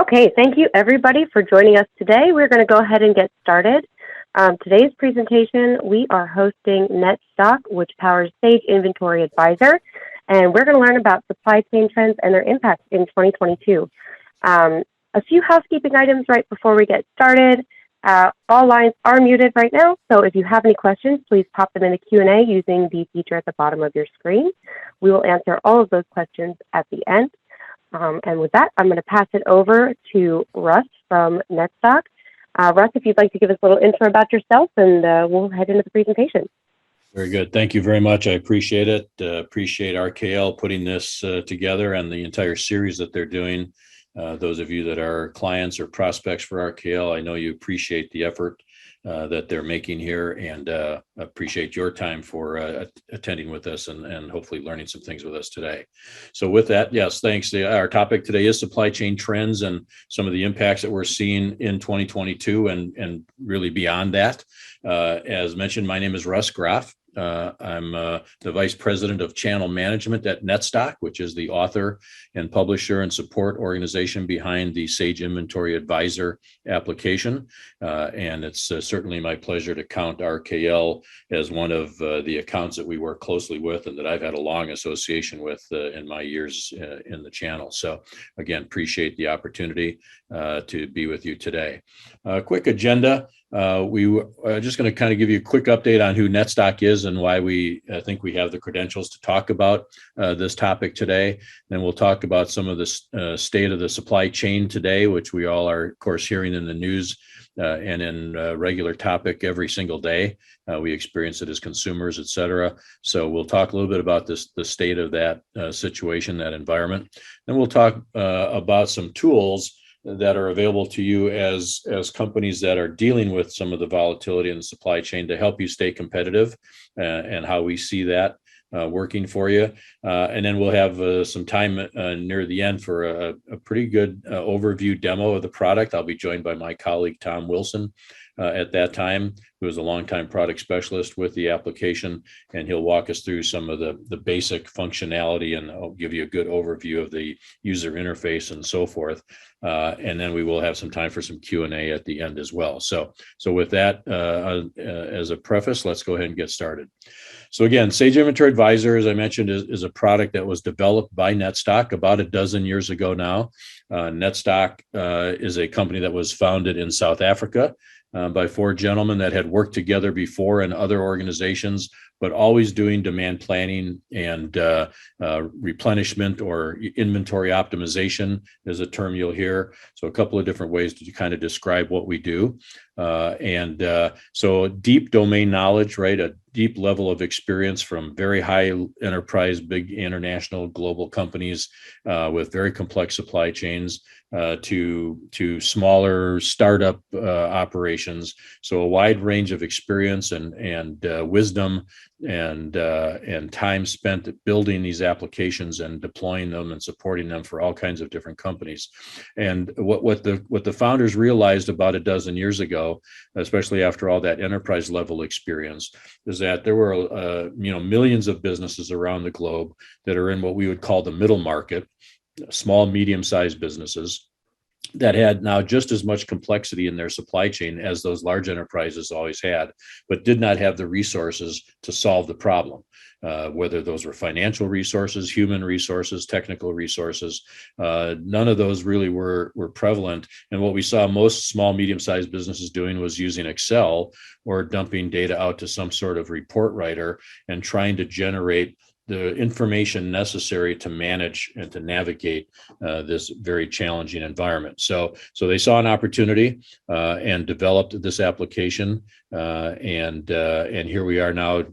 Okay, thank you everybody for joining us today. We're going to go ahead and get started. Today's presentation, we are hosting Netstock, which powers Sage Inventory Advisor, and we're going to learn about supply chain trends and their impact in 2022. A few housekeeping items right before we get started. All lines are muted right now, so if you have any questions, please pop them in the Q&A using the feature at the bottom of your screen. We will answer all of those questions at the end. And with that, I'm going to pass it over to Russ from Netstock. Russ, if you'd like to give us a little intro about yourself, and we'll head into the presentation. Very good. Thank you very much. I appreciate it. Appreciate RKL putting this together and the entire series that they're doing. Those of you that are clients or prospects for RKL, I know you appreciate the effort that they're making here, and appreciate your time for attending with us and hopefully learning some things with us today. So with that, yes, thanks. Our topic today is supply chain trends and some of the impacts that we're seeing in 2022 and really beyond that. As mentioned, my name is Russ Graff. I'm the Vice President of Channel Management at Netstock, which is the author and publisher and support organization behind the Sage Inventory Advisor application. And it's certainly my pleasure to count RKL as one of the accounts that we work closely with and that I've had a long association with in my years in the channel. So again, appreciate the opportunity to be with you today. Quick agenda. We were just going to kind of give you a quick update on who Netstock is and why we think we have the credentials to talk about this topic today. Then we'll talk about some of the state of the supply chain today, which we all are, of course, hearing in the news and in regular topic every single day. We experience it as consumers, et cetera. So we'll talk a little bit about the state of that situation, that environment. Then we'll talk about some tools that are available to you as companies that are dealing with some of the volatility in the supply chain to help you stay competitive and how we see that working for you. And then we'll have some time near the end for a pretty good overview demo of the product. I'll be joined by my colleague, Tom Wilson, at that time, who is a longtime product specialist with the application, and he'll walk us through some of the basic functionality, and I'll give you a good overview of the user interface and so forth. And then we will have some time for some Q&A at the end as well. So with that, as a preface, let's go ahead and get started. So again, Sage Inventory Advisor, as I mentioned, is a product that was developed by Netstock about a dozen years ago now. Netstock is a company that was founded in South Africa by four gentlemen that had worked together before in other organizations, but always doing demand planning and replenishment or inventory optimization is a term you'll hear. So a couple of different ways to kind of describe what we do. So deep domain knowledge, right? A deep level of experience from very high enterprise, big international global companies with very complex supply chains to smaller startup operations. So a wide range of experience and wisdom and time spent building these applications and deploying them and supporting them for all kinds of different companies. And what the founders realized about a dozen years ago, especially after all that enterprise level experience, is that there were millions of businesses around the globe that are in what we would call the middle market, small, medium-sized businesses that had now just as much complexity in their supply chain as those large enterprises always had, but did not have the resources to solve the problem. Whether those were financial resources, human resources, technical resources, none of those really were prevalent. And what we saw most small, medium-sized businesses doing was using Excel or dumping data out to some sort of report writer and trying to generate the information necessary to manage and to navigate this very challenging environment. So they saw an opportunity and developed this application. And here we are now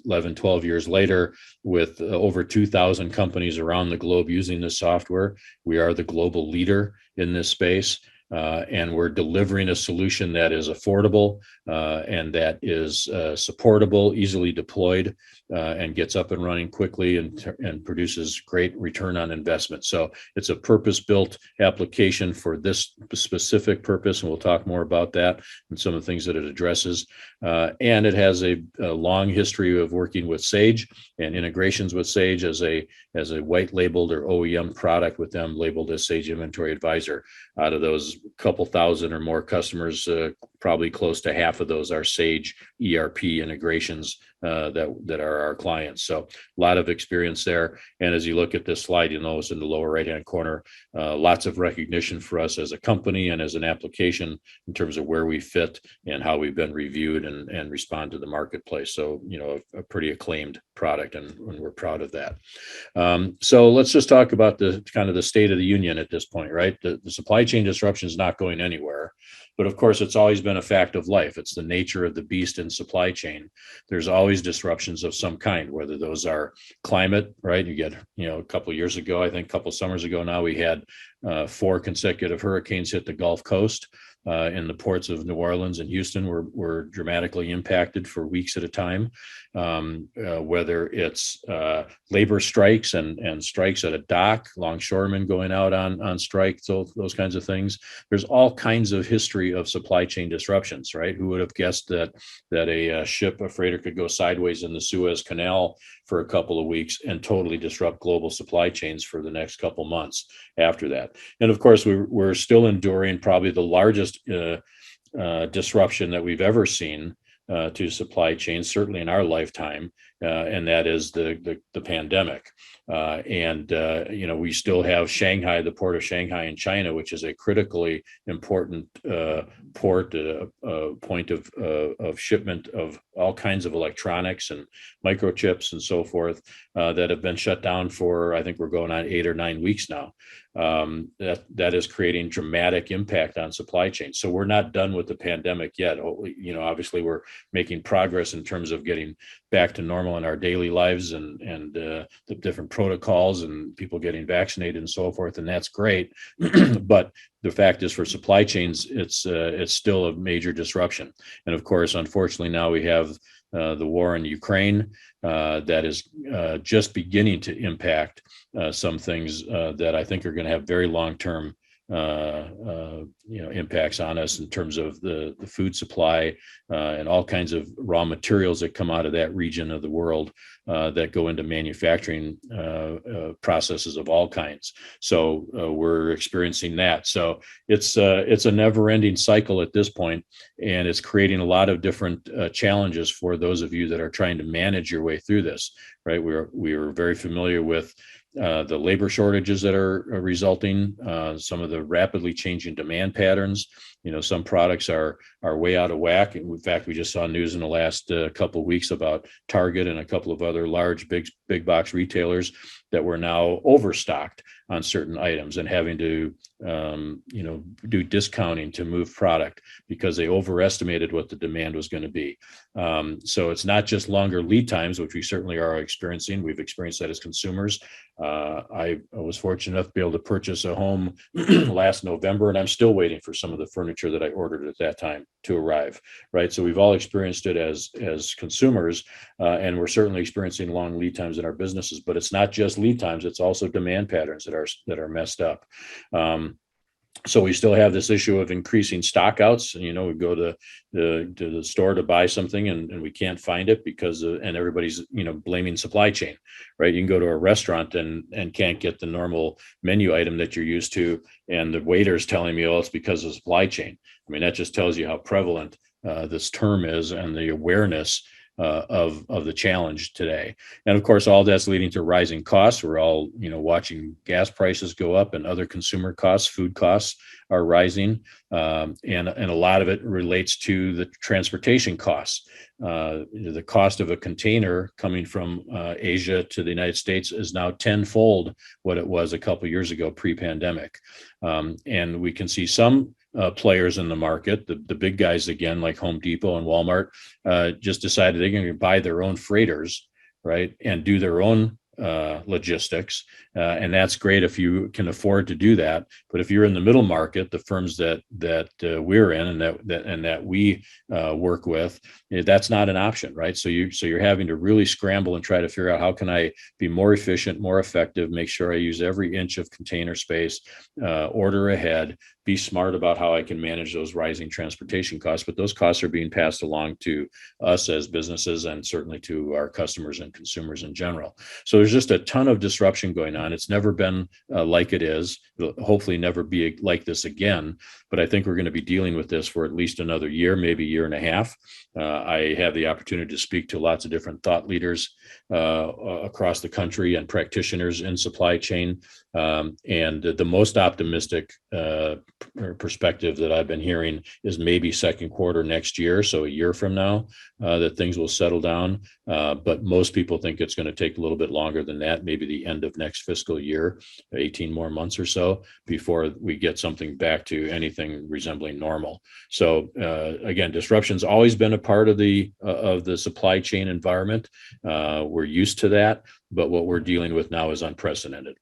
11, 12 years later with over 2,000 companies around the globe using this software. We are the global leader in this space. and we're delivering a solution that is affordable and that is supportable, easily deployed, and gets up and running quickly and produces great return on investment. So it's a purpose-built application for this specific purpose, and we'll talk more about that and some of the things that it addresses. And it has a long history of working with Sage and integrations with Sage as a white labeled or OEM product with them labeled as Sage Inventory Advisor. Out of those couple thousand or more customers, probably close to half of those are Sage ERP integrations that are our clients. So a lot of experience there. And as you look at this slide, you'll notice in the lower right-hand corner, lots of recognition for us as a company and as an application in terms of where we fit and how we've been reviewed and respond to the marketplace. So, a pretty acclaimed product, and we're proud of that. So let's just talk about the kind of the state of the union at this point, right? The supply chain disruption is not going anywhere. But of course, it's always been a fact of life. It's the nature of the beast in supply chain. There's always disruptions of some kind, whether those are climate, right? You get, a couple of years ago, I think a couple of summers ago now, we had 4 consecutive hurricanes hit the Gulf Coast. In the ports of New Orleans and Houston were dramatically impacted for weeks at a time. Whether it's labor strikes and strikes at a dock, longshoremen going out on strike, so those kinds of things. There's all kinds of history of supply chain disruptions, right? Who would have guessed that a freighter could go sideways in the Suez Canal for a couple of weeks and totally disrupt global supply chains for the next couple months after that. And of course, we're still enduring probably the largest disruption that we've ever seen to supply chains, certainly in our lifetime, and that is the pandemic. We still have Shanghai, the port of Shanghai in China, which is a critically important port, point of shipment of all kinds of electronics and microchips and so forth that have been shut down for, I think we're going on 8 or 9 weeks now. That is creating dramatic impact on supply chain. So we're not done with the pandemic yet. Obviously we're making progress in terms of getting back to normal in our daily lives and the different protocols and people getting vaccinated and so forth. And that's great. But the fact is, for supply chains, it's still a major disruption. And of course, unfortunately, now we have the war in Ukraine that is just beginning to impact some things that I think are going to have very long-term impacts on us in terms of the food supply and all kinds of raw materials that come out of that region of the world that go into manufacturing processes of all kinds. So we're experiencing that. So it's a never-ending cycle at this point, and it's creating a lot of different challenges for those of you that are trying to manage your way through this. Right? We are very familiar with the labor shortages that are resulting, some of the rapidly changing demand patterns. Some products are way out of whack. In fact, we just saw news in the last couple of weeks about Target and a couple of other large big box retailers that were now overstocked on certain items and having to do discounting to move product because they overestimated what the demand was going to be. So it's not just longer lead times, which we certainly are experiencing. We've experienced that as consumers. I was fortunate enough to be able to purchase a home last November, and I'm still waiting for some of the furniture that I ordered at that time to arrive. Right. So we've all experienced it as consumers, and we're certainly experiencing long lead times in our businesses. But it's not just lead times; it's also demand patterns that are messed up. So we still have this issue of increasing stockouts. We go to the store to buy something and we can't find it because and everybody's blaming supply chain, right? You can go to a restaurant and can't get the normal menu item that you're used to, and the waiter's telling me, oh, it's because of supply chain. I mean, that just tells you how prevalent this term is and the awareness of the challenge today. And of course, all that's leading to rising costs. We're all, watching gas prices go up and other consumer costs, food costs are rising. And a lot of it relates to the transportation costs. The cost of a container coming from Asia to the United States is now tenfold what it was a couple of years ago pre-pandemic. And we can see some players in the market, the big guys again, like Home Depot and Walmart, just decided they're going to buy their own freighters, right, and do their own logistics, and that's great if you can afford to do that. But if you're in the middle market, the firms that we're in and that we work with, that's not an option, right? So you're having to really scramble and try to figure out how can I be more efficient, more effective, make sure I use every inch of container space, order ahead, be smart about how I can manage those rising transportation costs. But those costs are being passed along to us as businesses and certainly to our customers and consumers in general. So there's just a ton of disruption going on. It's never been like it is. It'll hopefully never be like this again. But I think we're going to be dealing with this for at least another year, maybe a year and a half. I have the opportunity to speak to lots of different thought leaders across the country and practitioners in supply chain. And the most optimistic perspective that I've been hearing is maybe second quarter next year, so a year from now, that things will settle down. But most people think it's going to take a little bit longer than that, maybe the end of next fiscal year, 18 more months or so, before we get something back to anything resembling normal. So again, disruption's always been a part of the supply chain environment. We're used to that, but what we're dealing with now is unprecedented.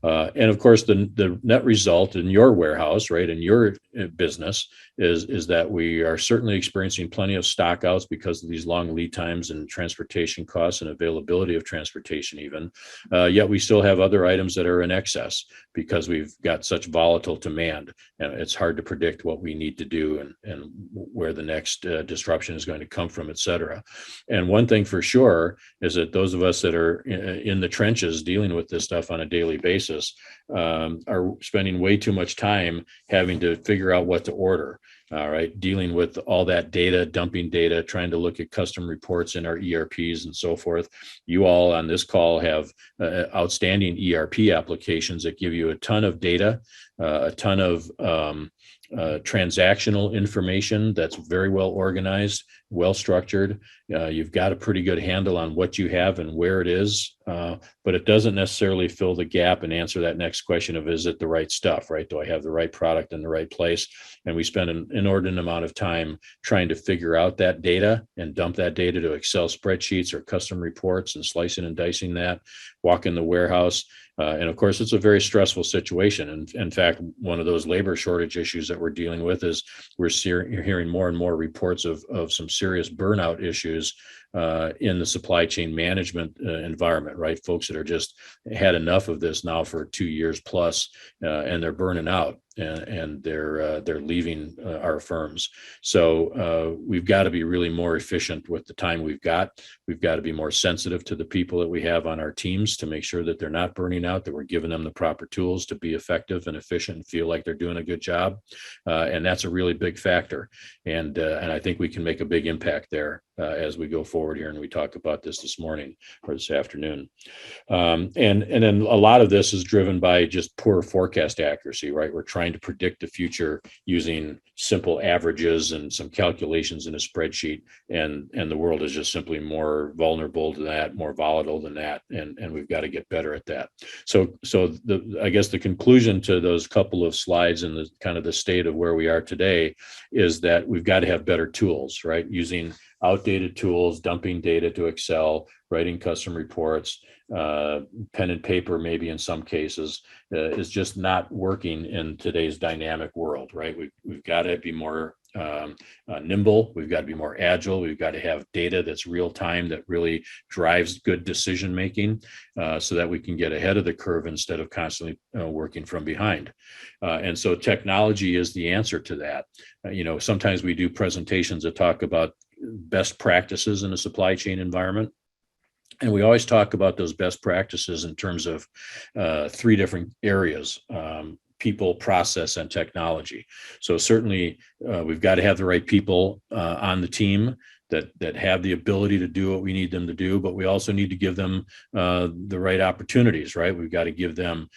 And of course, the net result in your warehouse, right, in your business, is that we are certainly experiencing plenty of stockouts because of these long lead times and transportation costs and availability of transportation even. Yet we still have other items that are in excess because we've got such volatile demand, and it's hard to predict what we need to do and where the next disruption is going to come from, et cetera. And one thing for sure is that those of us that are in the trenches dealing with this stuff on a daily basis are spending way too much time having to figure out what to order. All right, dealing with all that data, dumping data, trying to look at custom reports in our ERPs and so forth. You all on this call have outstanding ERP applications that give you a ton of data, a ton of transactional information that's very well organized, well structured. You've got a pretty good handle on what you have and where it is, but it doesn't necessarily fill the gap and answer that next question of, is it the right stuff, right? Do I have the right product in the right place? And we spend an inordinate amount of time trying to figure out that data and dump that data to Excel spreadsheets or custom reports and slicing and dicing that, walk in the warehouse. And of course, it's a very stressful situation. And in fact, one of those labor shortage issues that we're dealing with is you're hearing more and more reports of some serious burnout issues in the supply chain management environment, right? Folks that are just had enough of this now for 2 years plus, and they're burning out and they're leaving our firms. So we've got to be really more efficient with the time we've got. We've got to be more sensitive to the people that we have on our teams to make sure that they're not burning out, that we're giving them the proper tools to be effective and efficient and feel like they're doing a good job. And that's a really big factor. And I think we can make a big impact there as we go forward here. And we talked about this morning or this afternoon. And then a lot of this is driven by just poor forecast accuracy, right? We're trying to predict the future using simple averages and some calculations in a spreadsheet. And the world is just simply more vulnerable to that, more volatile than that. And we've got to get better at that. So I guess the conclusion to those couple of slides and the kind of the state of where we are today is that we've got to have better tools, right? Using outdated tools, dumping data to Excel, writing custom reports, pen and paper, maybe in some cases, is just not working in today's dynamic world, right? We've got to be more nimble. We've got to be more agile. We've got to have data that's real time that really drives good decision making, so that we can get ahead of the curve instead of constantly working from behind. And so technology is the answer to that. Sometimes we do presentations that talk about best practices in a supply chain environment. And we always talk about those best practices in terms of 3 different areas: people, process, and technology. So certainly we've got to have the right people on the team that have the ability to do what we need them to do, but we also need to give them the right opportunities, right? We've got to give them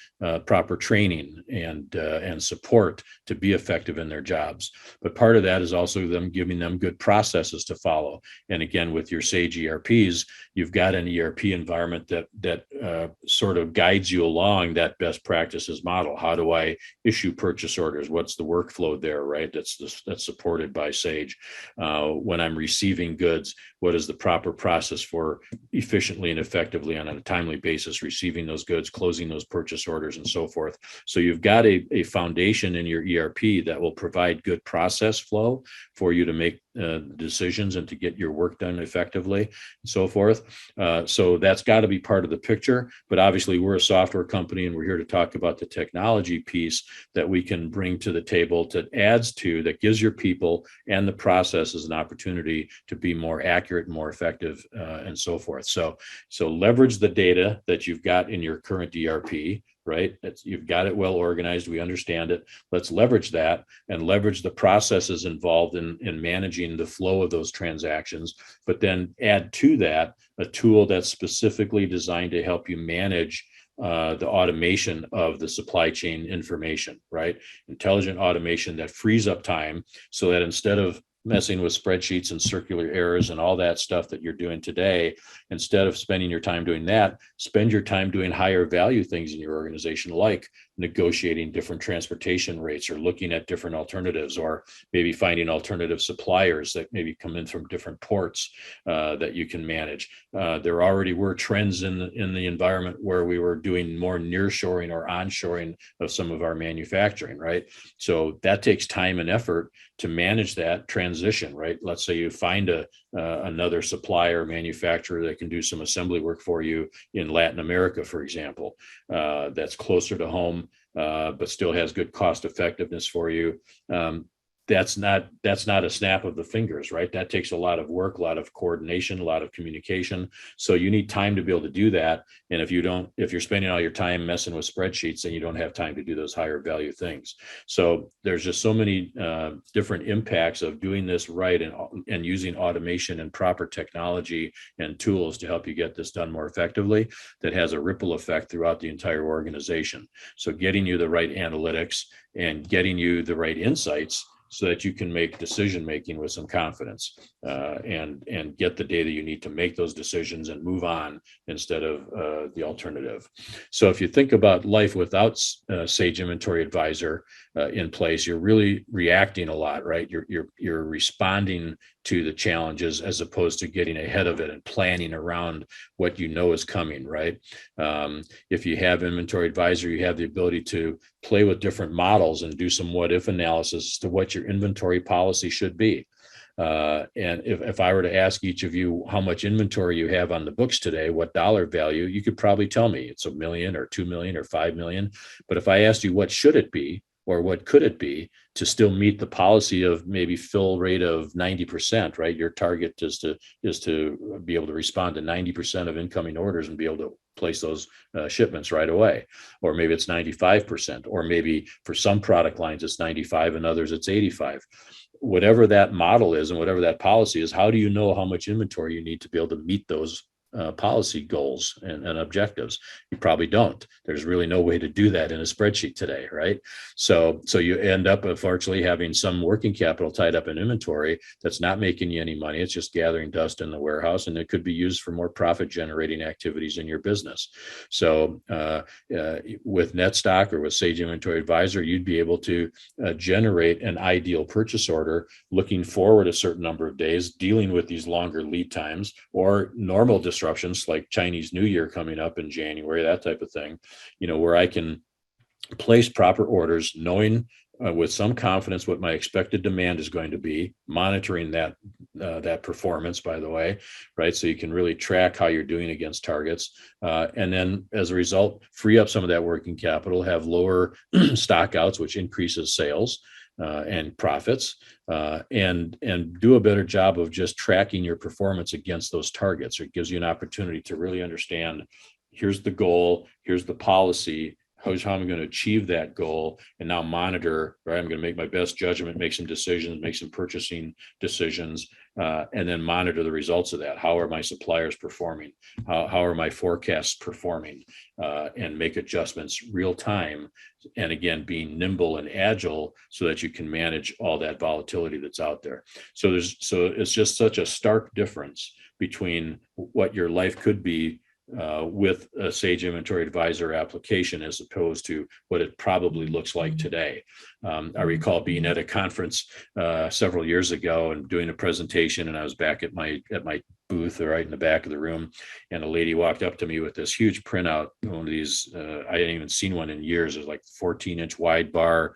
proper training and support to be effective in their jobs. But part of that is also them giving them good processes to follow. And again, with your Sage ERPs, you've got an ERP environment that sort of guides you along that best practices model. How do I issue purchase orders? What's the workflow there, right? That's supported by Sage. When I'm receiving moving goods, what is the proper process for efficiently and effectively on a timely basis receiving those goods, closing those purchase orders, and so forth. So you've got a foundation in your ERP that will provide good process flow for you to make decisions and to get your work done effectively and so forth. So that's got to be part of the picture. But obviously, we're a software company and we're here to talk about the technology piece that we can bring to the table that gives your people and the processes an opportunity to be more accurate, more effective, and so forth. So leverage the data that you've got in your current ERP, right? You've got it well organized. We understand it. Let's leverage that and leverage the processes involved in managing the flow of those transactions, but then add to that a tool that's specifically designed to help you manage the automation of the supply chain information, right? Intelligent automation that frees up time so that instead of messing with spreadsheets and circular errors and all that stuff that you're doing today, instead of spending your time doing that, spend your time doing higher value things in your organization, like negotiating different transportation rates or looking at different alternatives, or maybe finding alternative suppliers that maybe come in from different ports that you can manage. There already were trends in the environment where we were doing more nearshoring or onshoring of some of our manufacturing, right? So that takes time and effort to manage that transition, right? Let's say you find another supplier or manufacturer that can do some assembly work for you in Latin America, for example, that's closer to home, but still has good cost effectiveness for you. That's not a snap of the fingers, right? That takes a lot of work, a lot of coordination, a lot of communication. So you need time to be able to do that. And if you're spending all your time messing with spreadsheets, then you don't have time to do those higher value things. So there's just so many different impacts of doing this right and using automation and proper technology and tools to help you get this done more effectively, that has a ripple effect throughout the entire organization. So getting you the right analytics and getting you the right insights so that you can make decision making with some confidence and get the data you need to make those decisions and move on instead of the alternative. So if you think about life without Sage Inventory Advisor in place, you're really reacting a lot, right? You're responding to the challenges as opposed to getting ahead of it and planning around what you know is coming, right? If you have Inventory Advisor, you have the ability to play with different models and do some what if analysis as to what your inventory policy should be. And if I were to ask each of you how much inventory you have on the books today, what dollar value, you could probably tell me it's $1 million or $2 million or $5 million. But if I asked you what should it be or what could it be to still meet the policy of maybe fill rate of 90%, right? Your target is to be able to respond to 90% of incoming orders and be able to place those shipments right away. Or maybe it's 95%, or maybe for some product lines it's 95 and others it's 85. Whatever that model is and whatever that policy is, how do you know how much inventory you need to be able to meet those policy goals and objectives? You probably don't. There's really no way to do that in a spreadsheet today, right? So you end up unfortunately having some working capital tied up in inventory that's not making you any money. It's just gathering dust in the warehouse, and it could be used for more profit generating activities in your business. So with Netstock or with Sage Inventory Advisor, you'd be able to generate an ideal purchase order looking forward a certain number of days, dealing with these longer lead times or normal disruptions like Chinese New Year coming up in January, that type of thing, where I can place proper orders, knowing with some confidence what my expected demand is going to be, monitoring that performance, by the way, right? So you can really track how you're doing against targets. And then as a result, free up some of that working capital, have lower stockouts, which increases sales and profits, and do a better job of just tracking your performance against those targets. It gives you an opportunity to really understand, here's the goal, here's the policy, how I'm going to achieve that goal, and now monitor, right? I'm going to make my best judgment, make some decisions, make some purchasing decisions, and then monitor the results of that. How are my suppliers performing? How are my forecasts performing? And make adjustments real time. And again, being nimble and agile so that you can manage all that volatility that's out there. So it's just such a stark difference between what your life could be with a Sage Inventory Advisor application as opposed to what it probably looks like today. I recall being at a conference several years ago and doing a presentation, and I was back at my booth right in the back of the room, and a lady walked up to me with this huge printout, one of these, I hadn't even seen one in years. It was like 14-inch wide bar,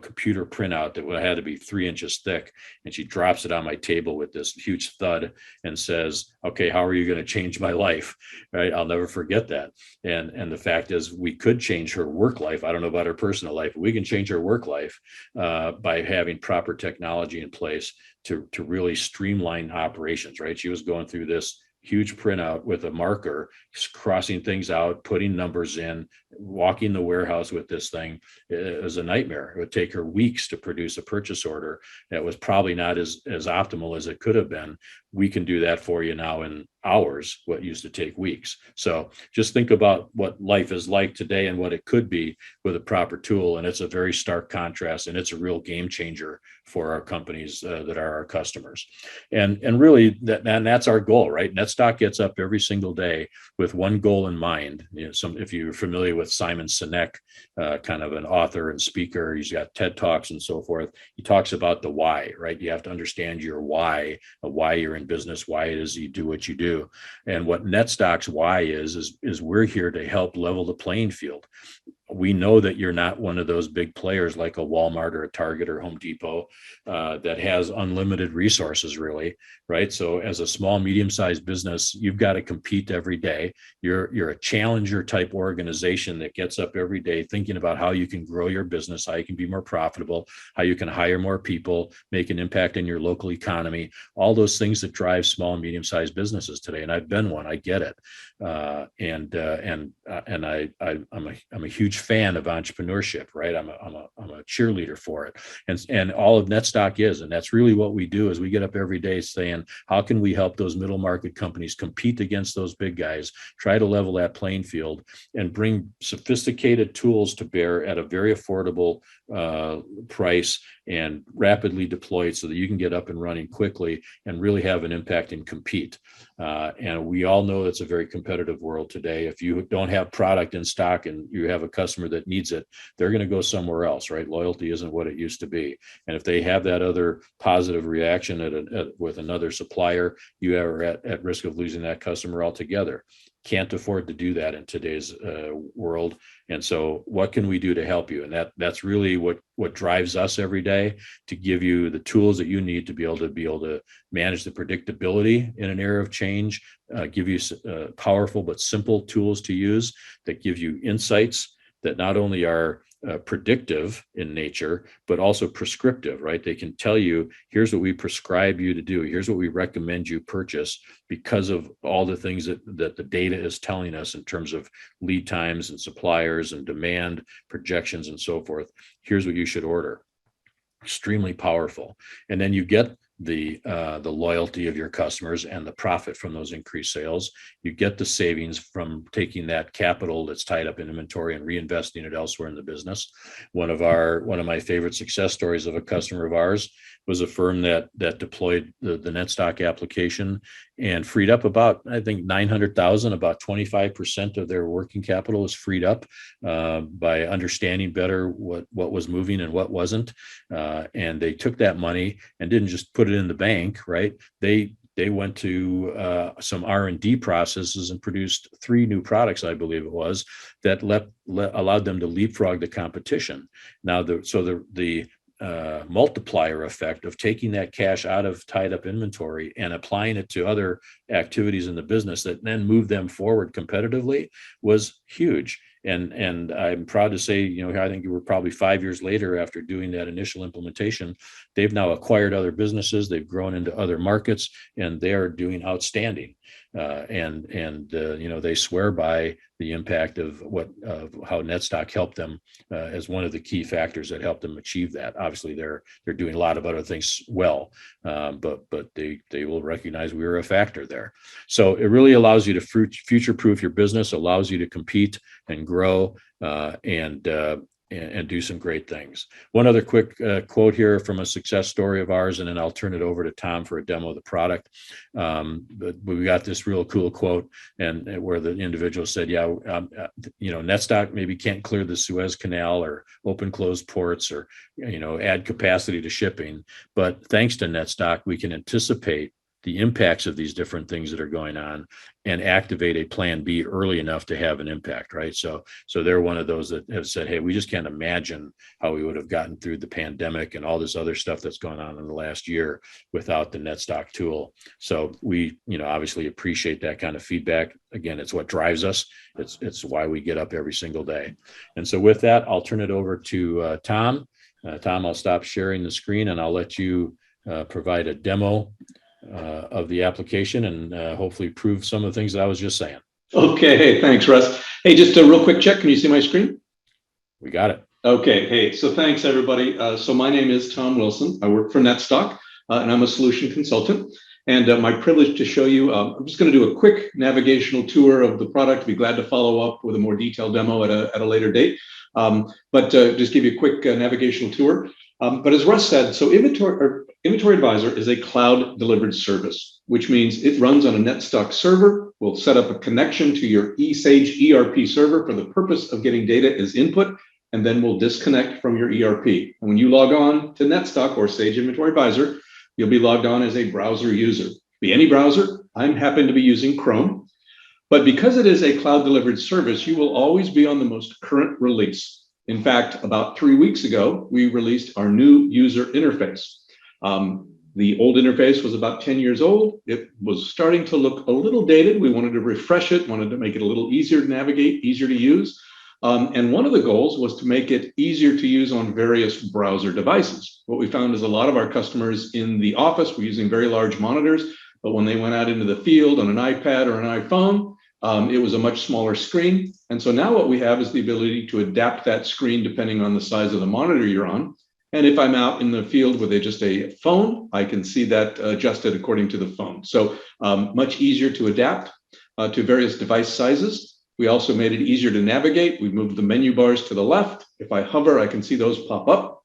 computer printout that had to be 3 inches thick. And she drops it on my table with this huge thud and says, "Okay, how are you going to change my life?" Right? I'll never forget that. And the fact is, we could change her work life. I don't know about her personal life, but we can change her work life by having proper technology in place to really streamline operations, right? She was going through this huge printout with a marker, crossing things out, putting numbers in, walking the warehouse with this thing. It was a nightmare. It would take her weeks to produce a purchase order that was probably not as optimal as it could have been. We can do that for you now in hours, what used to take weeks. So just think about what life is like today and what it could be with a proper tool. And it's a very stark contrast, and it's a real game changer for our companies that are our customers. And really that's our goal, right? Netstock gets up every single day with one goal in mind. If you're familiar with Simon Sinek, kind of an author and speaker, he's got TED Talks and so forth. He talks about the why, right? You have to understand your why you're in business, why it is you do what you do. And what Netstock's why is we're here to help level the playing field. We know that you're not one of those big players like a Walmart or a Target or Home Depot that has unlimited resources, really, right? So as a small, medium-sized business, you've got to compete every day. You're a challenger type organization that gets up every day thinking about how you can grow your business, how you can be more profitable, how you can hire more people, make an impact in your local economy, all those things that drive small and medium-sized businesses today. And I've been one, I get it. I'm a huge fan of entrepreneurship, right? I'm a cheerleader for it, and all of Netstock is, and that's really what we do. Is we get up every day saying, how can we help those middle market companies compete against those big guys, try to level that playing field, and bring sophisticated tools to bear at a very affordable price and rapidly deployed so that you can get up and running quickly and really have an impact and compete. And we all know it's a very competitive world today. If you don't have product in stock and you have a customer that needs it, they're going to go somewhere else, right? Loyalty isn't what it used to be. And if they have that other positive reaction with another supplier, you are at risk of losing that customer altogether. Can't afford to do that in today's world. And so what can we do to help you? And that's really what drives us every day, to give you the tools that you need to be able to manage the predictability in an era of change, give you powerful but simple tools to use that give you insights that not only are predictive in nature, but also prescriptive, right? They can tell you, here's what we prescribe you to do. Here's what we recommend you purchase because of all the things that the data is telling us in terms of lead times and suppliers and demand projections and so forth. Here's what you should order. Extremely powerful. And then you get the loyalty of your customers and the profit from those increased sales. You get the savings from taking that capital that's tied up in inventory and reinvesting it elsewhere in the business. One of my favorite success stories of a customer of ours was a firm that deployed the Netstock application and freed up about, I think, $900,000. About 25% of their working capital is freed up by understanding better what was moving and what wasn't. And they took that money and didn't just put it in the bank, right? They went to some R&D processes and produced 3 new products, I believe it was, that allowed them to leapfrog the competition. Now, the multiplier effect of taking that cash out of tied up inventory and applying it to other activities in the business that then moved them forward competitively was huge. And I'm proud to say, I think you were probably 5 years later after doing that initial implementation, they've now acquired other businesses, they've grown into other markets, and they are doing outstanding. They swear by the impact of how Netstock helped them as one of the key factors that helped them achieve that. Obviously, they're doing a lot of other things well, but they will recognize we were a factor there. So it really allows you to future-proof your business, allows you to compete and grow, and and do some great things. One other quick quote here from a success story of ours, and then I'll turn it over to Tom for a demo of the product. But we got this real cool quote, and where the individual said, "Yeah, Netstock maybe can't clear the Suez Canal or open close ports or add capacity to shipping, but thanks to Netstock, we can anticipate the impacts of these different things that are going on and activate a plan B early enough to have an impact," right? So they're one of those that have said, hey, we just can't imagine how we would have gotten through the pandemic and all this other stuff that's going on in the last year without the Netstock tool. So we, obviously appreciate that kind of feedback. Again, it's what drives us. It's why we get up every single day. And so with that, I'll turn it over to Tom. Tom, I'll stop sharing the screen and I'll let you provide a demo of the application and hopefully prove some of the things that I was just saying. Okay, hey, thanks, Russ. Hey, just a real quick check. Can you see my screen? We got it. Okay, hey, so thanks everybody. So my name is Tom Wilson. I work for Netstock and I'm a solution consultant. And my privilege to show you, I'm just going to do a quick navigational tour of the product. Be glad to follow up with a more detailed demo at a later date. But just give you a quick navigational tour. But as Russ said, so Inventory Advisor is a cloud delivered service, which means it runs on a Netstock server. We'll set up a connection to your eSage ERP server for the purpose of getting data as input, and then we'll disconnect from your ERP. And when you log on to Netstock or Sage Inventory Advisor, you'll be logged on as a browser user. Be any browser. I'm happen to be using Chrome. But because it is a cloud delivered service, you will always be on the most current release. In fact, about 3 weeks ago, we released our new user interface. The old interface was about 10 years old. It was starting to look a little dated. We wanted to refresh it, wanted to make it a little easier to navigate, easier to use. And one of the goals was to make it easier to use on various browser devices. What we found is a lot of our customers in the office were using very large monitors, but when they went out into the field on an iPad or an iPhone, it was a much smaller screen. And so now what we have is the ability to adapt that screen depending on the size of the monitor you're on. And if I'm out in the field with just a phone, I can see that adjusted according to the phone. So much easier to adapt to various device sizes. We also made it easier to navigate. We moved the menu bars to the left. If I hover, I can see those pop up.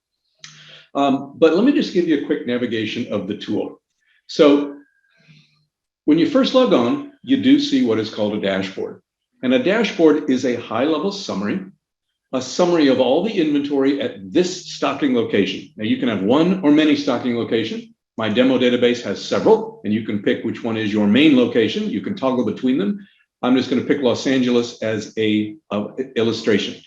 But let me just give you a quick navigation of the tool. So when you first log on, you do see what is called a dashboard. And a dashboard is a high-level summary, a summary of all the inventory at this stocking location. Now you can have one or many stocking locations. My demo database has several, and you can pick which one is your main location. You can toggle between them. I'm just going to pick Los Angeles as a illustration.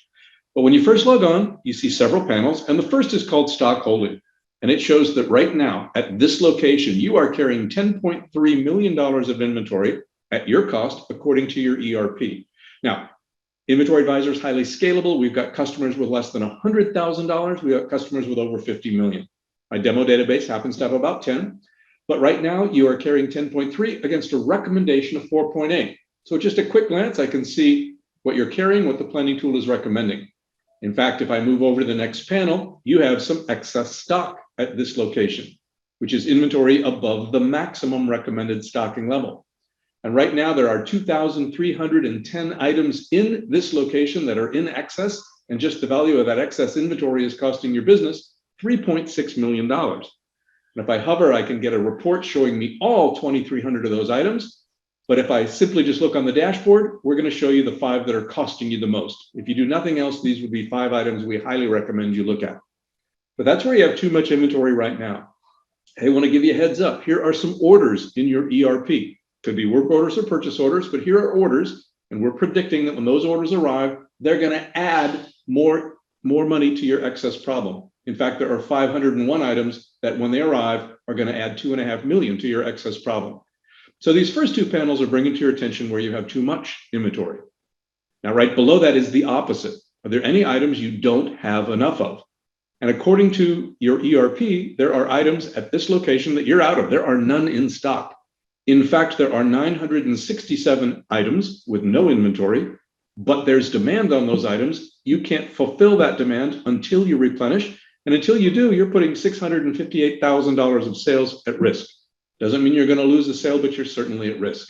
But when you first log on, you see several panels, and the first is called Stockholding. And it shows that right now at this location, you are carrying $10.3 million of inventory at your cost according to your ERP. Now, Inventory Advisor is highly scalable. We've got customers with less than $100,000. We've got customers with over 50 million. My demo database happens to have about 10, but right now you are carrying 10.3 against a recommendation of 4.8. So just a quick glance, I can see what you're carrying, what the planning tool is recommending. In fact, if I move over to the next panel, you have some excess stock at this location, which is inventory above the maximum recommended stocking level. And right now there are 2,310 items in this location that are in excess, and just the value of that excess inventory is costing your business $3.6 million. And if I hover, I can get a report showing me all 2,300 of those items. But if I simply just look on the dashboard, we're going to show you the 5 that are costing you the most. If you do nothing else, these would be 5 items we highly recommend you look at. But that's where you have too much inventory right now. Hey, I want to give you a heads up. Here are some orders in your ERP. Could be work orders or purchase orders, but here are orders, and we're predicting that when those orders arrive, they're going to add more money to your excess problem. In fact, there are 501 items that when they arrive are going to add $2.5 million to your excess problem. So these first 2 panels are bringing to your attention where you have too much inventory. Now, right below that is the opposite. Are there any items you don't have enough of? And according to your ERP, there are items at this location that you're out of. There are none in stock. In fact, there are 967 items with no inventory, but there's demand on those items. You can't fulfill that demand until you replenish. And until you do, you're putting $658,000 of sales at risk. Doesn't mean you're going to lose the sale, but you're certainly at risk.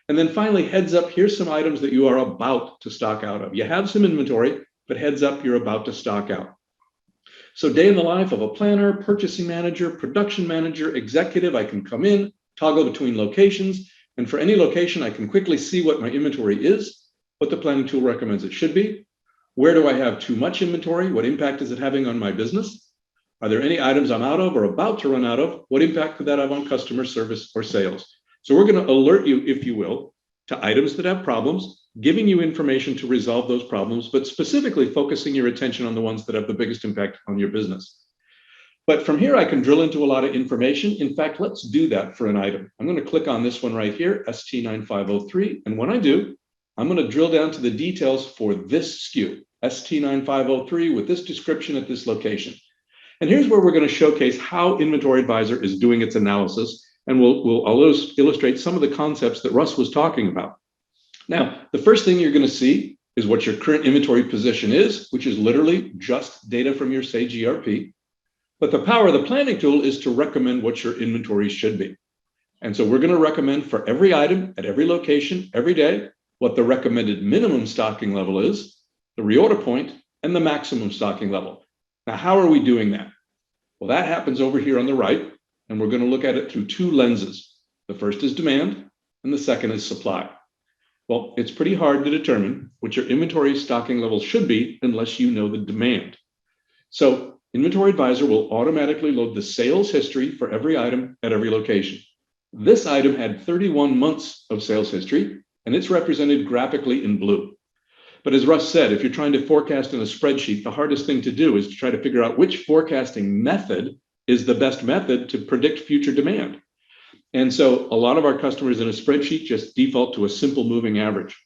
And then finally, heads up, here's some items that you are about to stock out of. You have some inventory, but heads up, you're about to stock out. So day in the life of a planner, purchasing manager, production manager, executive, I can come in, toggle between locations, and for any location, I can quickly see what my inventory is, what the planning tool recommends it should be, where do I have too much inventory, what impact is it having on my business, are there any items I'm out of or about to run out of, what impact could that have on customer service or sales. So we're going to alert you, if you will, to items that have problems, giving you information to resolve those problems, but specifically focusing your attention on the ones that have the biggest impact on your business. But from here, I can drill into a lot of information. In fact, let's do that for an item. I'm going to click on this one right here, ST9503. And when I do, I'm going to drill down to the details for this SKU, ST9503, with this description at this location. And here's where we're going to showcase how Inventory Advisor is doing its analysis. And I'll illustrate some of the concepts that Russ was talking about. Now, the first thing you're going to see is what your current inventory position is, which is literally just data from your Sage ERP. But the power of the planning tool is to recommend what your inventory should be. And so we're going to recommend for every item at every location, every day, what the recommended minimum stocking level is, the reorder point, and the maximum stocking level. Now, how are we doing that? Well, that happens over here on the right, and we're going to look at it through two lenses. The first is demand, and the second is supply. Well, it's pretty hard to determine what your inventory stocking level should be unless you know the demand. So Inventory Advisor will automatically load the sales history for every item at every location. This item had 31 months of sales history, and it's represented graphically in blue. But as Russ said, if you're trying to forecast in a spreadsheet, the hardest thing to do is to try to figure out which forecasting method is the best method to predict future demand. And so a lot of our customers in a spreadsheet just default to a simple moving average.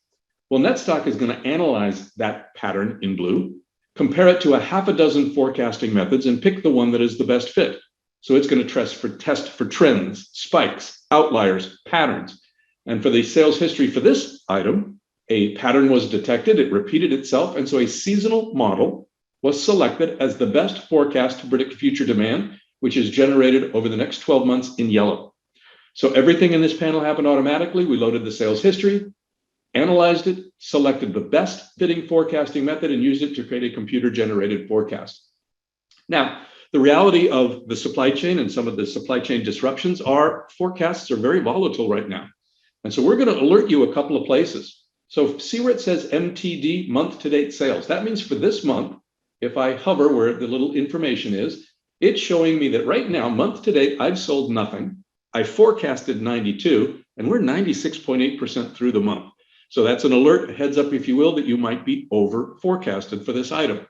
Well, Netstock is going to analyze that pattern in blue, compare it to a half a dozen forecasting methods, and pick the one that is the best fit. So it's going to test for trends, spikes, outliers, patterns. And for the sales history for this item, a pattern was detected, it repeated itself, and so a seasonal model was selected as the best forecast to predict future demand, which is generated over the next 12 months in yellow. So everything in this panel happened automatically. We loaded the sales history, analyzed it, selected the best fitting forecasting method, and used it to create a computer-generated forecast. Now, the reality of the supply chain and some of the supply chain disruptions are forecasts are very volatile right now. And so we're going to alert you a couple of places. So see where it says MTD, month-to-date sales. That means for this month, if I hover where the little information is, it's showing me that right now, month-to-date, I've sold nothing. I forecasted 92, and we're 96.8% through the month. So that's an alert, a heads up, if you will, that you might be over forecasted for this item.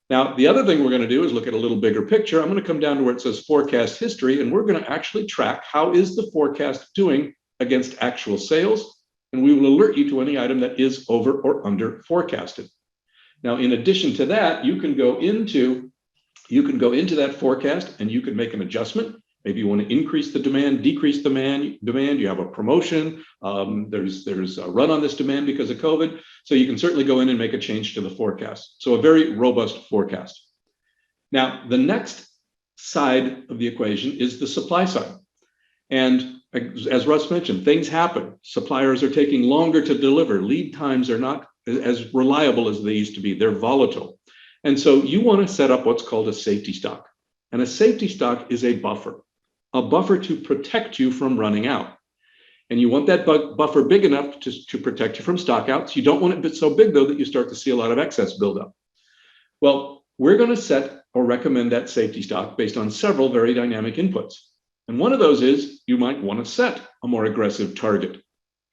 Now, the other thing we're going to do is look at a little bigger picture. I'm going to come down to where it says forecast history, and we're going to actually track how is the forecast doing against actual sales, and we will alert you to any item that is over or under forecasted. Now, in addition to that, you can go into that forecast and you can make an adjustment. Maybe you want to increase the demand, decrease the demand. You have a promotion. There's a run on this demand because of COVID. So you can certainly go in and make a change to the forecast. So a very robust forecast. Now, the next side of the equation is the supply side. And as Russ mentioned, things happen. Suppliers are taking longer to deliver. Lead times are not as reliable as they used to be. They're volatile. And so you want to set up what's called a safety stock. And a safety stock is a buffer to protect you from running out. And you want that buffer big enough to protect you from stockouts. You don't want it so big, though, that you start to see a lot of excess buildup. Well, we're going to set or recommend that safety stock based on several very dynamic inputs. And one of those is you might want to set a more aggressive target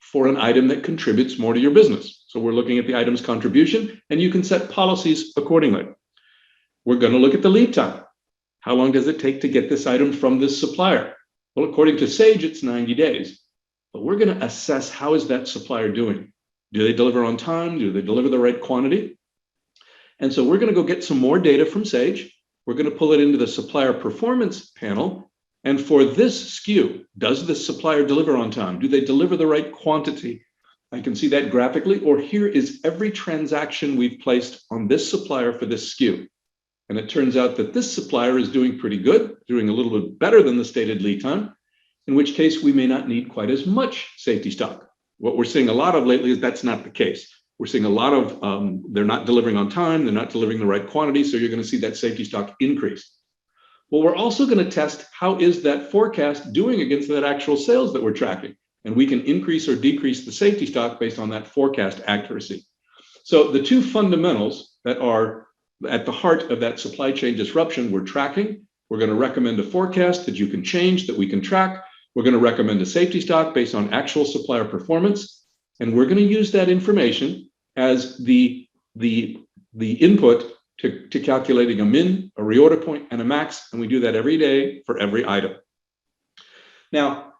for an item that contributes more to your business. So we're looking at the item's contribution, and you can set policies accordingly. We're going to look at the lead time. How long does it take to get this item from this supplier? Well, according to Sage, it's 90 days. But we're going to assess how is that supplier doing. Do they deliver on time? Do they deliver the right quantity? And so we're going to go get some more data from Sage. We're going to pull it into the supplier performance panel. And for this SKU, does the supplier deliver on time? Do they deliver the right quantity? I can see that graphically, or here is every transaction we've placed on this supplier for this SKU. And it turns out that this supplier is doing pretty good, doing a little bit better than the stated lead time, in which case we may not need quite as much safety stock. What we're seeing a lot of lately is that's not the case. We're seeing a lot of, they're not delivering on time, they're not delivering the right quantity, so you're going to see that safety stock increase. Well, we're also going to test how is that forecast doing against that actual sales that we're tracking. And we can increase or decrease the safety stock based on that forecast accuracy. So the two fundamentals that are at the heart of that supply chain disruption we're tracking, we're going to recommend a forecast that you can change, that we can track. We're going to recommend a safety stock based on actual supplier performance. And we're going to use that information as the input to calculating a min, a reorder point, and a max, and we do that every day for every item. Now,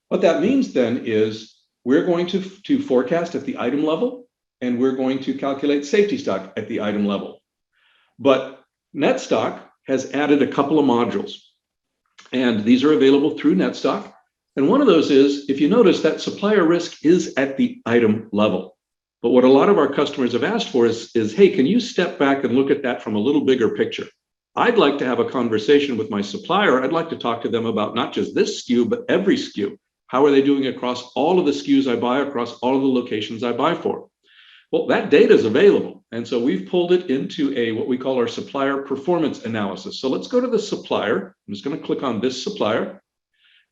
what that means then is we're going to forecast at the item level, and we're going to calculate safety stock at the item level. But Netstock has added a couple of modules, and these are available through Netstock. And one of those is, if you notice, that supplier risk is at the item level. But what a lot of our customers have asked for is, hey, can you step back and look at that from a little bigger picture? I'd like to have a conversation with my supplier. I'd like to talk to them about not just this SKU, but every SKU. How are they doing across all of the SKUs I buy, across all of the locations I buy for? Well, that data is available. And so we've pulled it into what we call our supplier performance analysis. So let's go to the supplier. I'm just going to click on this supplier.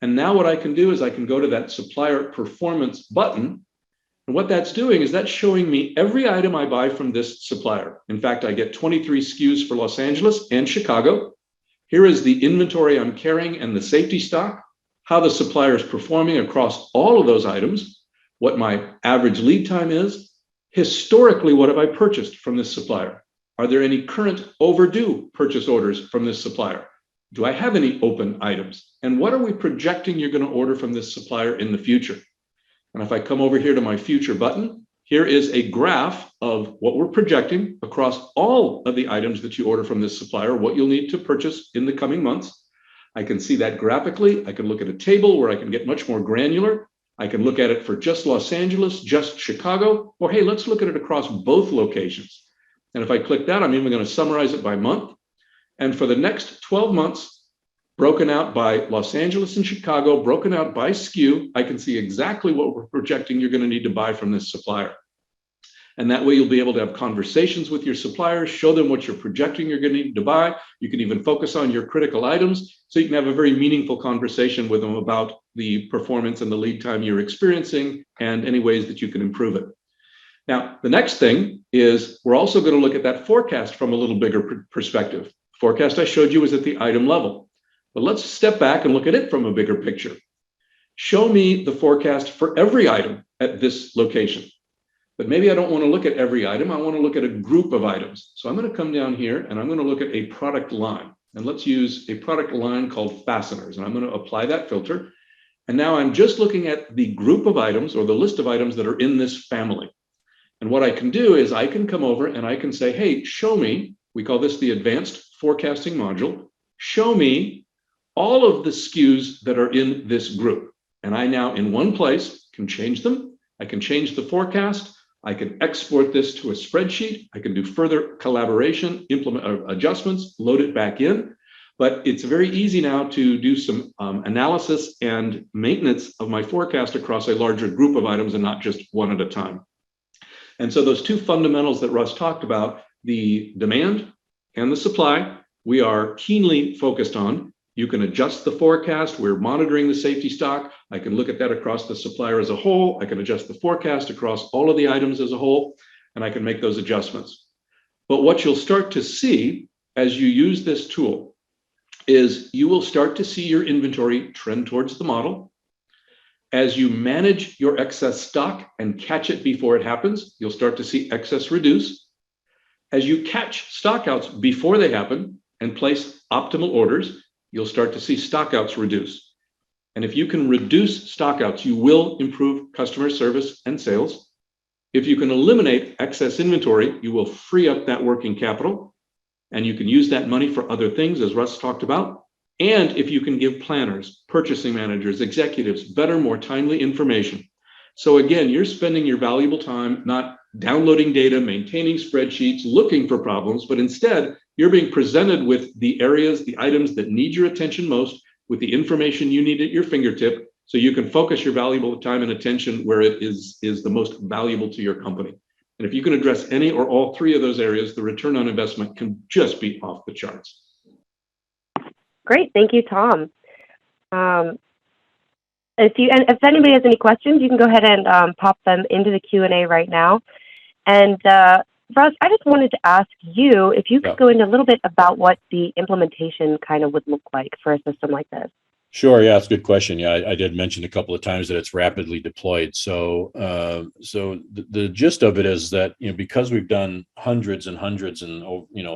And now what I can do is I can go to that supplier performance button. And what that's doing is that's showing me every item I buy from this supplier. In fact, I get 23 SKUs for Los Angeles and Chicago. Here is the inventory I'm carrying and the safety stock, how the supplier is performing across all of those items, what my average lead time is, historically, what have I purchased from this supplier? Are there any current overdue purchase orders from this supplier? Do I have any open items? And what are we projecting you're going to order from this supplier in the future? And if I come over here to my future button, here is a graph of what we're projecting across all of the items that you order from this supplier, what you'll need to purchase in the coming months. I can see that graphically. I can look at a table where I can get much more granular. I can look at it for just Los Angeles, just Chicago, or hey, let's look at it across both locations. And if I click that, I'm even going to summarize it by month. And for the next 12 months, broken out by Los Angeles and Chicago, broken out by SKU, I can see exactly what we're projecting you're going to need to buy from this supplier. And that way you'll be able to have conversations with your suppliers, show them what you're projecting you're going to need to buy. You can even focus on your critical items, so you can have a very meaningful conversation with them about the performance and the lead time you're experiencing and any ways that you can improve it. Now, the next thing is we're also going to look at that forecast from a little bigger perspective. Forecast I showed you was at the item level. But let's step back and look at it from a bigger picture. Show me the forecast for every item at this location. But maybe I don't want to look at every item. I want to look at a group of items. So I'm going to come down here and I'm going to look at a product line. And let's use a product line called fasteners. And I'm going to apply that filter. And now I'm just looking at the group of items or the list of items that are in this family. And what I can do is I can come over and I can say, hey, show me, we call this the advanced forecasting module, show me all of the SKUs that are in this group. And I now in one place can change them. I can change the forecast. I can export this to a spreadsheet. I can do further collaboration, implement adjustments, load it back in. But it's very easy now to do some analysis and maintenance of my forecast across a larger group of items and not just one at a time. And so those two fundamentals that Russ talked about, the demand and the supply, we are keenly focused on. You can adjust the forecast. We're monitoring the safety stock. I can look at that across the supplier as a whole. I can adjust the forecast across all of the items as a whole, and I can make those adjustments. But what you'll start to see as you use this tool is you will start to see your inventory trend towards the model. As you manage your excess stock and catch it before it happens, you'll start to see excess reduce. As you catch stockouts before they happen and place optimal orders, you'll start to see stockouts reduce. And if you can reduce stockouts, you will improve customer service and sales. If you can eliminate excess inventory, you will free up that working capital, and you can use that money for other things, as Russ talked about. And if you can give planners, purchasing managers, executives better, more timely information. So again, you're spending your valuable time not downloading data, maintaining spreadsheets, looking for problems, but instead you're being presented with the areas, the items that need your attention most, with the information you need at your fingertip, so you can focus your valuable time and attention where it is the most valuable to your company. And if you can address any or all three of those areas, the return on investment can just be off the charts. Great. Thank you, Tom. If anybody has any questions, you can go ahead and pop them into the Q&A right now. And Russ, I just wanted to ask you if you could go into a little bit about what the implementation kind of would look like for a system like this. Sure. Yeah, it's a good question. Yeah, I did mention a couple of times that it's rapidly deployed. So, the gist of it is that, because we've done hundreds and hundreds and,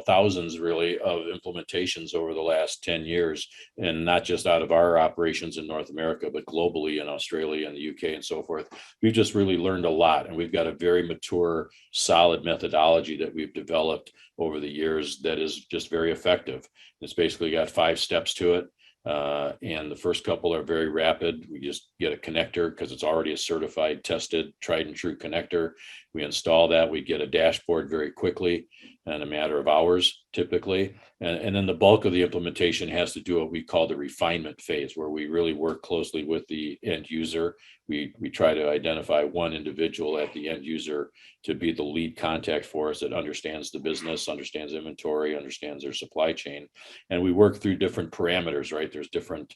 thousands really of implementations over the last 10 years, and not just out of our operations in North America, but globally in Australia and the UK and so forth, we've just really learned a lot. And we've got a very mature, solid methodology that we've developed over the years that is just very effective. It's basically got 5 steps to it. And the first couple are very rapid. We just get a connector because it's already a certified, tested, tried and true connector. We install that. We get a dashboard very quickly in a matter of hours, typically. And then the bulk of the implementation has to do what we call the refinement phase, where we really work closely with the end user. We try to identify one individual at the end user to be the lead contact for us that understands the business, understands inventory, understands their supply chain. And we work through different parameters, right? There's different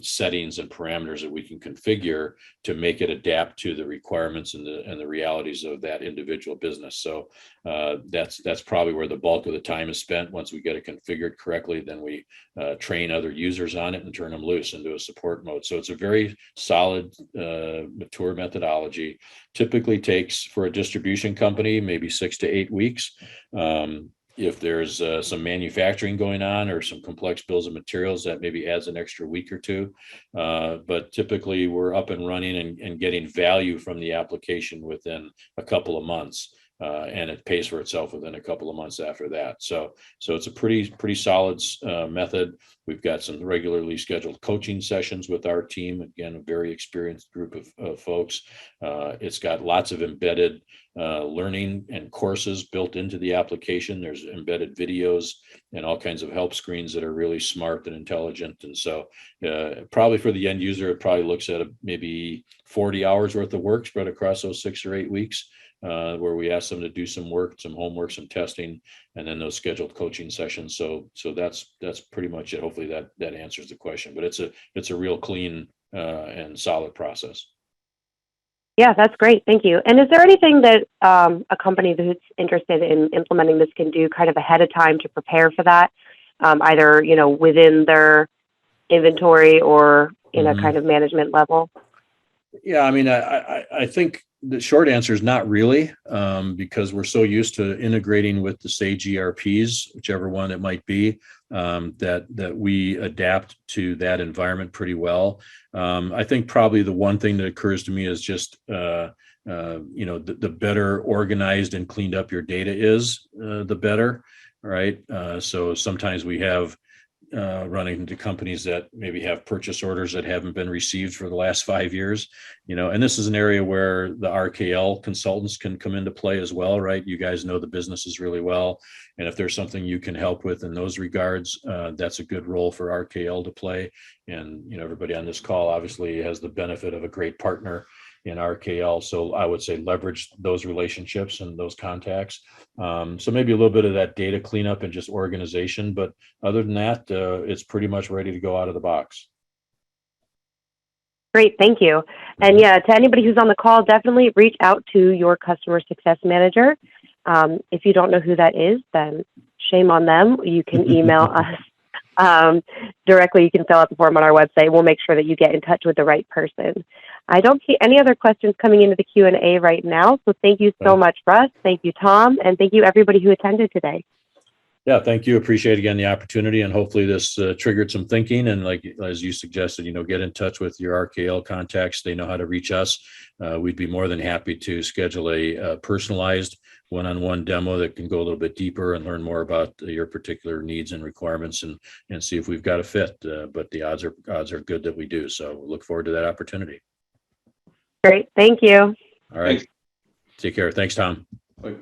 settings and parameters that we can configure to make it adapt to the requirements and the realities of that individual business. So that's probably where the bulk of the time is spent. Once we get it configured correctly, then we train other users on it and turn them loose into a support mode. So it's a very solid, mature methodology. Typically takes, for a distribution company, maybe 6 to 8 weeks. If there's some manufacturing going on or some complex bills of materials, that maybe adds an extra week or two. But typically we're up and running and getting value from the application within a couple of months. And it pays for itself within a couple of months after that. So it's a pretty solid method. We've got some regularly scheduled coaching sessions with our team. Again, a very experienced group of folks. It's got lots of embedded learning and courses built into the application. There's embedded videos and all kinds of help screens that are really smart and intelligent. And so probably for the end user, it probably looks at maybe 40 hours worth of work spread across those 6 or 8 weeks. Where we ask them to do some work, some homework, some testing, and then those scheduled coaching sessions. So that's pretty much it. Hopefully that answers the question. But it's a real clean and solid process. Yeah, that's great. Thank you. And is there anything that a company that's interested in implementing this can do kind of ahead of time to prepare for that, either within their inventory or in a kind of management level? Yeah, I mean, I think the short answer is not really, because we're so used to integrating with the Sage ERPs, whichever one it might be, that we adapt to that environment pretty well. I think probably the one thing that occurs to me is just, the better organized and cleaned up your data is, the better, right? So sometimes we have running into companies that maybe have purchase orders that haven't been received for the last 5 years, and this is an area where the RKL consultants can come into play as well, right? You guys know the businesses really well. And if there's something you can help with in those regards, that's a good role for RKL to play. And, everybody on this call obviously has the benefit of a great partner in RKL. So I would say leverage those relationships and those contacts. So maybe a little bit of that data cleanup and just organization. But other than that, it's pretty much ready to go out of the box. Great. Thank you. And yeah, to anybody who's on the call, definitely reach out to your customer success manager. If you don't know who that is, then shame on them. You can email us directly. You can fill out the form on our website. We'll make sure that you get in touch with the right person. I don't see any other questions coming into the Q&A right now. So thank you so much, Russ. Thank you, Tom. And thank you, everybody who attended today. Yeah, thank you. Appreciate again the opportunity, and hopefully this triggered some thinking. And as you suggested, get in touch with your RKL contacts. They know how to reach us. We'd be more than happy to schedule a personalized one-on-one demo that can go a little bit deeper and learn more about your particular needs and requirements, and see if we've got a fit. But the odds are good that we do. So look forward to that opportunity. Great. Thank you. All right. Thanks. Take care. Thanks, Tom. Bye.